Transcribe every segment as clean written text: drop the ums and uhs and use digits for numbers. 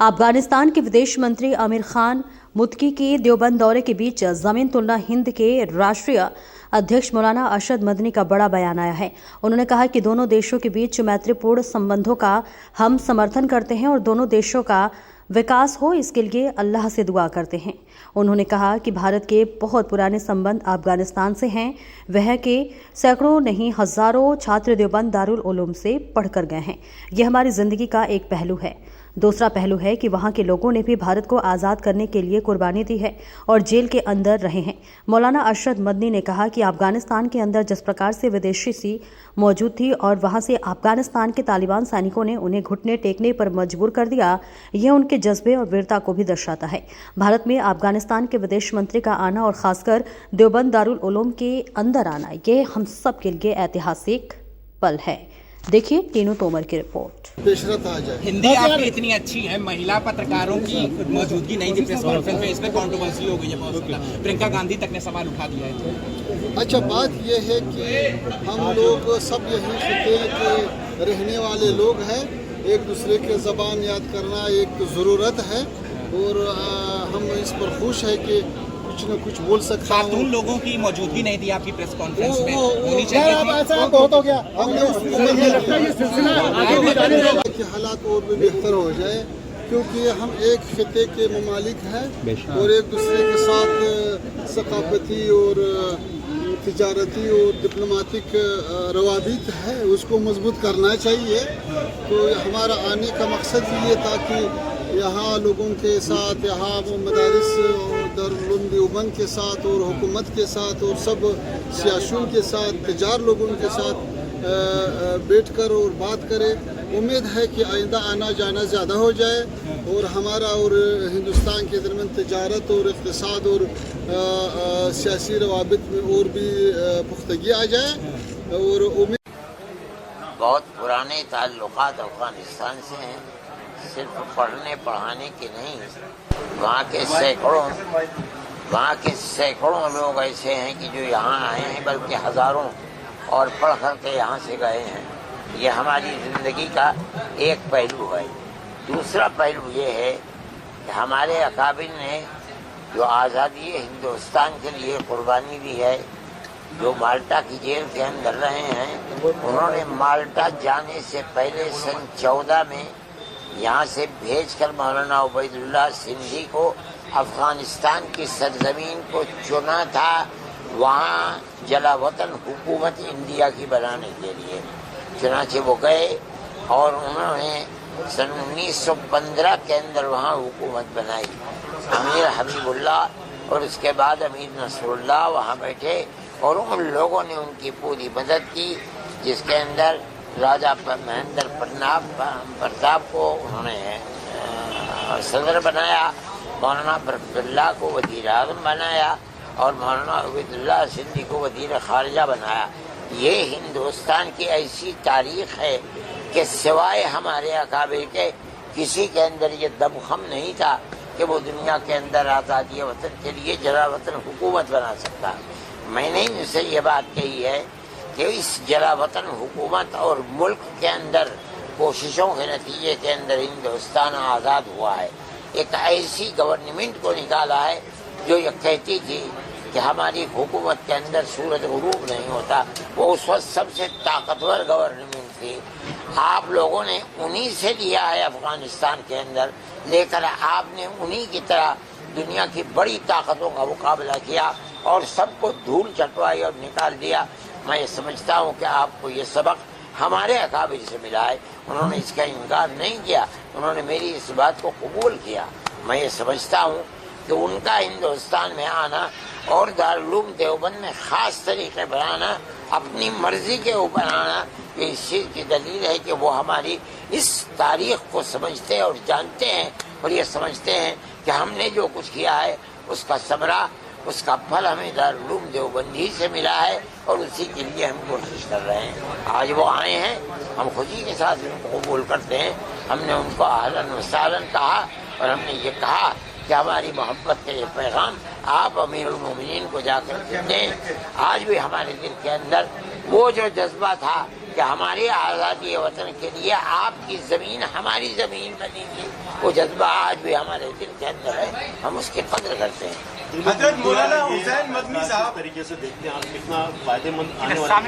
अफगानिस्तान के विदेश मंत्री आमिर खान मुत्की के देवबंद दौरे के बीच ज़मीयतुल्लाह हिंद के राष्ट्रीय अध्यक्ष मौलाना अरशद मदनी का बड़ा बयान आया है। उन्होंने कहा कि दोनों देशों के बीच मैत्रीपूर्ण संबंधों का हम समर्थन करते हैं और दोनों देशों का विकास हो इसके लिए अल्लाह से दुआ करते हैं। उन्होंने कहा कि भारत के बहुत पुराने संबंध अफगानिस्तान से हैं। वह के सैकड़ों नहीं हजारों छात्र देवबंद दारुल उलूम से पढ़कर गए हैं। ये हमारी जिंदगी का एक पहलू है। दूसरा पहलू है कि वहाँ के लोगों ने भी भारत को आज़ाद करने के लिए कुर्बानी दी है और जेल के अंदर रहे हैं। मौलाना अरशद मदनी ने कहा कि अफगानिस्तान के अंदर जिस प्रकार से विदेशी सी मौजूद थी और वहाँ से अफगानिस्तान के तालिबान सैनिकों ने उन्हें घुटने टेकने पर मजबूर कर दिया, यह उनके जज्बे और वीरता को भी दर्शाता है। भारत में अफगानिस्तान के विदेश मंत्री का आना और खासकर देवबंद दारुल उलूम के अंदर आना, ये हम सब के लिए ऐतिहासिक पल है। देखिए टीनू तोमर की रिपोर्ट। हिंदी आपकी इतनी अच्छी है, महिला पत्रकारों की मौजूदगी नहीं थी प्रेस कॉन्फ्रेंस में, इसमें कंट्रोवर्सी हो गई है बहुत ज्यादा। प्रियंका गांधी तक ने सवाल उठा दिया है। अच्छा, बात यह है कि हम लोग सब यही खिते के रहने वाले लोग हैं। एक दूसरे के ज़बान याद करना एक ज़रूरत है और हम इस पर खुश है कि कुछ न कुछ बोल सकते हैं। खातून लोगों की मौजूदगी नहीं थी आपकी प्रेस कॉन्फ्रेंस में, होनी बहुत हो गया। हमने कि हालात और भी बेहतर हो जाए, क्योंकि हम एक खिते के ममालिक हैं और एक दूसरे के साथ सकाफती और तिजारती और डिप्लोमेटिक रवाबित है, उसको मजबूत करना चाहिए। तो हमारा आने का मकसद ये था कि यहाँ लोगों के साथ, यहाँ मदारिस दारुल उलूम देवबंद के साथ और हुकूमत के साथ और सब सियासुन के साथ, तजार लोगों के साथ बैठकर और बात करें। उम्मीद है कि आइंदा आना जाना ज़्यादा हो जाए और हमारा और हिंदुस्तान के दरमियान तजारत और इक़्तिसाद और सियासी रवाबित में और भी पुख्तगी आ जाए। और उम्मीद बहुत पुराने ताल्लुकात अफ़गानिस्तान से हैं, सिर्फ पढ़ने पढ़ाने के नहीं। वहाँ के सैकड़ों लोग ऐसे हैं कि जो यहाँ आए हैं, बल्कि हज़ारों और पढ़ कर के यहाँ से गए हैं। ये हमारी ज़िंदगी का एक पहलू है। दूसरा पहलू ये है कि हमारे अकाबिर ने जो आज़ादी हिंदुस्तान के लिए कुर्बानी दी है, जो माल्टा की जेल के अंदर रहे हैं, उन्होंने माल्टा जाने से पहले सन 14 में यहाँ से भेजकर मौलाना उबैदुल्लाह सिंधी को अफगानिस्तान की सरजमीन को चुना था, वहाँ जलावतन हुकूमत इंडिया की बनाने के लिए। चुनाचे वो गए और उन्होंने सन 1915 के अंदर वहाँ हुकूमत बनाई। अमीर हबीबुल्लाह और उसके बाद अमीर नसरुल्लाह वहाँ बैठे और उन लोगों ने उनकी पूरी मदद की, जिसके अंदर राजा महेंद्र प्रताप को उन्होंने सदर बनाया, मौलाना बरकतुल्लाह को वज़ीर आज़म बनाया और मौलाना उबैदुल्लाह सिंधी को वज़ीर ख़ारिजा बनाया। ये हिंदुस्तान की ऐसी तारीख़ है कि सिवाय हमारे अकाबिर के किसी के अंदर ये दमख़म नहीं था कि वो दुनिया के अंदर आज़ादी वतन के लिए जलावतन हुकूमत बना सकता। मैंने इनसे ये बात कही है कि इस जलावतन हुकूमत और मुल्क के अंदर कोशिशों के नतीजे के अंदर हिंदुस्तान आज़ाद हुआ है। एक ऐसी गवर्नमेंट को निकाला है जो ये कहती थी कि हमारी हुकूमत के अंदर सूरज गुरूब नहीं होता। वो उस वक्त सबसे ताकतवर गवर्नमेंट थी। आप लोगों ने उन्हीं से लिया है अफगानिस्तान के अंदर, लेकर आपने उन्हीं की तरह दुनिया की बड़ी ताकतों का मुकाबला किया और सबको धूल चटवाई और निकाल दिया। मैं ये समझता हूँ कि आपको ये सबक हमारे अकाबिर से मिला है। उन्होंने इसका इनकार नहीं किया, उन्होंने मेरी इस बात को कबूल किया। मैं ये समझता हूँ कि उनका हिंदुस्तान में आना और दारुल उलूम देवबंद में ख़ास तरीके पर आना, अपनी मर्ज़ी के ऊपर आना, ये इस चीज़ की दलील है कि वो हमारी इस तारीख़ को समझते और जानते हैं और ये समझते हैं कि हमने जो कुछ किया है उसका समरा, उसका फल हमें दारुल उलूम देवबंद ही से मिला है और उसी के लिए हम कोशिश कर रहे हैं। आज वो आए हैं, हम खुशी के साथ उनको कबूल करते हैं। हमने उनको अहलन व सहलन कहा और हमने ये कहा कि हमारी मोहब्बत का ये पैगाम आप अमीरुल मोमिनीन को जाकर दें। आज भी हमारे दिल के अंदर वो जो जज्बा था کہ ہمارے آزادی وطن کے لیے آپ کی زمین ہماری زمین بنے گی، وہ جذبہ آج بھی ہمارے دل کے اندر ہے، ہم اس کی قدر کرتے ہیں۔ حضرت مولانا حسین مدنی صاحب طریقے سے دیکھتے ہیں آپ کتنا فائدے مند آنے والا؟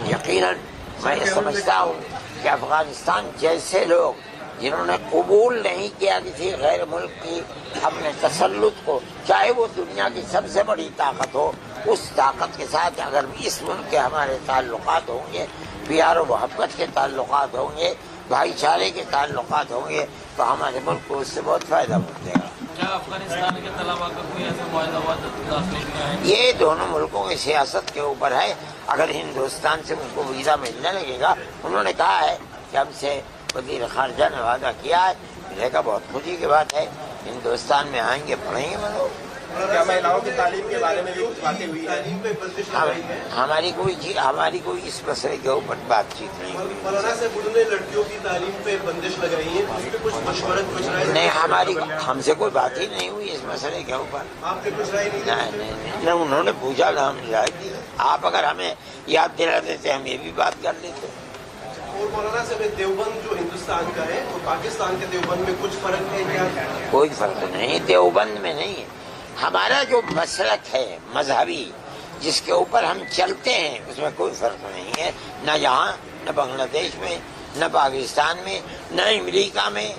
یقیناً میں یہ سمجھتا ہوں کہ افغانستان جیسے لوگ جنہوں نے قبول نہیں کیا کسی غیر ملک کی اپنے تسلط کو، چاہے وہ دنیا کی سب سے بڑی طاقت ہو، اس طاقت کے ساتھ اگر اس ملک کے ہمارے تعلقات ہوں گے، پیار و محبت کے تعلقات ہوں گے، بھائی چارے کے تعلقات ہوں گے، تو ہمارے ملک کو اس سے بہت فائدہ پہنچے گا۔ کیا افغانستان کے طلبا کا کوئی ایسا معاہدہ ہوا داخلے کا ہے؟ یہ دونوں ملکوں کی سیاست کے اوپر ہے۔ اگر ہندوستان سے ان کو ویزا ملنے لگے گا، انہوں نے کہا ہے کہ ہم سے وزیر خارجہ نے وعدہ کیا ہے، ملے گا، بہت خوشی کی بات ہے۔ ہندوستان میں آئیں گے، پڑھیں گے وہ لوگ۔ کیا مہیلاؤں کی تعلیم کے بارے میں بھی کچھ باتیں ہوئی ہیں؟ ہماری کوئی اس مسئلے کے اوپر بات چیت نہیں ہوئی۔ مولانا صاحب انہوں نے لڑکیوں کی تعلیم پہ بندش لگائی ہے، اس پہ کچھ مشورت کچھ رائے نہیں، ہم سے کوئی بات ہی نہیں ہوئی اس مسئلے کے اوپر۔ آپ نے کچھ رائے نہیں؟ نہیں، انہوں نے پوچھا نہ ہم نے رائے دی۔ آپ اگر ہمیں یاد دلا دیتے ہم یہ بھی بات کر لیتے۔ اور مولانا صاحب دیوبند جو ہندوستان کا ہے اور پاکستان کے دیوبند میں کچھ فرق ہے کیا؟ کوئی فرق نہیں، دیوبند میں نہیں ہے۔ ہمارا جو مسلک ہے مذہبی، جس کے اوپر ہم چلتے ہیں، اس میں کوئی فرق نہیں ہے، نہ یہاں، نہ بنگلہ دیش میں، نہ پاکستان میں، نہ امریکہ میں،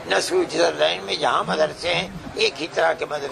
نہ سوئٹزرلینڈ میں، جہاں مدرسے ہیں ایک ہی طرح کے مدرسے